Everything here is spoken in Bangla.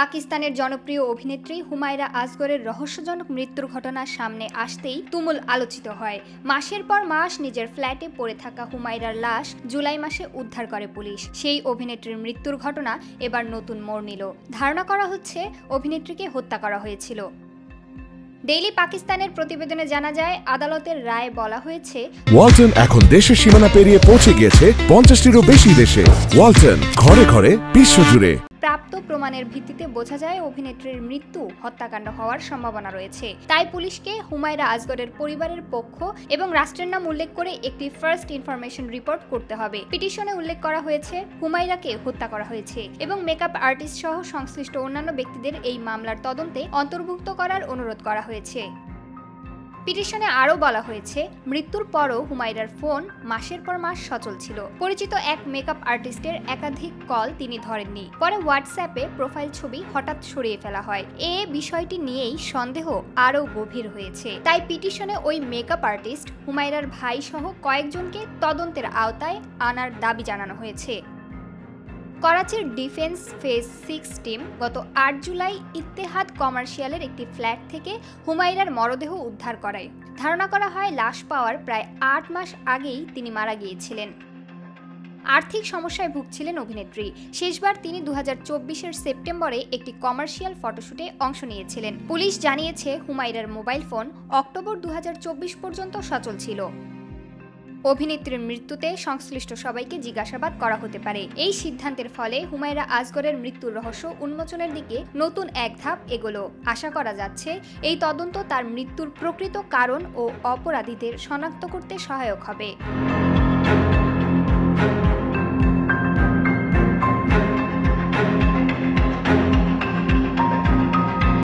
পাকিস্তানের জনপ্রিয় অভিনেত্রী হুমায়রা আসগরের রহস্যজনক মৃত্যুর ঘটনা সামনে আসতেই তুমুল আলোচিত হয়। মাসের পর মাস নিজের ফ্ল্যাটে পড়ে থাকা হুমায়রার লাশ জুলাই মাসে উদ্ধার করে পুলিশ। সেই অভিনেত্রীর মৃত্যুর ঘটনা এবার নতুন মোড় নিল। ধারণা করা হচ্ছে অভিনেত্রীকে হত্যা করা হয়েছিল। ডেইলি পাকিস্তানের প্রতিবেদনে জানা যায়, আদালতের রায়ে বলা হয়েছে, ওয়ালটন এখন দেশের সীমানা পেরিয়ে পৌঁছে গিয়েছে 50টিরও বেশি দেশে। ওয়ালটন, ঘরে ঘরে বিশ্বজুড়ে। প্রাপ্ত প্রমাণের ভিত্তিতে বোঝা যায় অভিনেত্রীর মৃত্যু হত্যাকাণ্ড হওয়ার সম্ভাবনা রয়েছে। তাই পুলিশকে হুমায়রা আসগরের পরিবারের পক্ষ এবং রাষ্ট্রের নাম উল্লেখ করে একটি ফার্স্ট ইনফরমেশন রিপোর্ট করতে হবে। পিটিশনে উল্লেখ করা হয়েছে হুমায়রাকে হত্যা করা হয়েছে এবং মেকআপ আর্টিস্ট সহ সংশ্লিষ্ট অন্যান্য ব্যক্তিদের এই মামলার তদন্তে অন্তর্ভুক্ত করার অনুরোধ করা হয়েছে। পিটিশনে আরও বলা হয়েছে, মৃত্যুর পরও হুমায়রার ফোন মাসের পর মাস সচল ছিল। পরিচিত এক মেকআপ আর্টিস্টের একাধিক কল তিনি ধরেননি। পরে হোয়াটসঅ্যাপে প্রোফাইল ছবি হঠাৎ সরিয়ে ফেলা হয়। বিষয়টি নিয়েই সন্দেহ আরও গভীর হয়েছে। তাই পিটিশনে ওই মেকআপ আর্টিস্ট হুমায়রার ভাই সহ কয়েকজনকে তদন্তের আওতায় আনার দাবি জানানো হয়েছে। করাচির ডিফেন্স ফেজ 6 টিম গত 8 জুলাই ইত্তেহাদ কমার্শিয়ালের একটি ফ্ল্যাট থেকে হুমায়রার মরদেহ উদ্ধার করে। ধারণা করা হয় লাশ পাওয়ার প্রায় 8 মাস আগেই তিনি মারা গিয়েছিলেন। আর্থিক সমস্যায় ভুগছিলেন অভিনেত্রী। শেষবার তিনি 2024-এর সেপ্টেম্বরে একটি কমার্শিয়াল ফটোশুটে অংশ নিয়েছিলেন। পুলিশ জানিয়েছে, হুমায়রার মোবাইল ফোন অক্টোবর 2024 পর্যন্ত সচল ছিল। অভিনেত্রীর মৃত্যুতে সংশ্লিষ্ট সবাইকে জিজ্ঞাসাবাদ করা হতে পারে। এই সিদ্ধান্তের ফলে হুমায়রা আসগরের মৃত্যুর রহস্য উন্মোচনের দিকে নতুন এক ধাপ এগোলো। আশা করা যাচ্ছে, এই তদন্ত তার মৃত্যুর প্রকৃত কারণ ও অপরাধীদের শনাক্ত করতে সহায়ক হবে।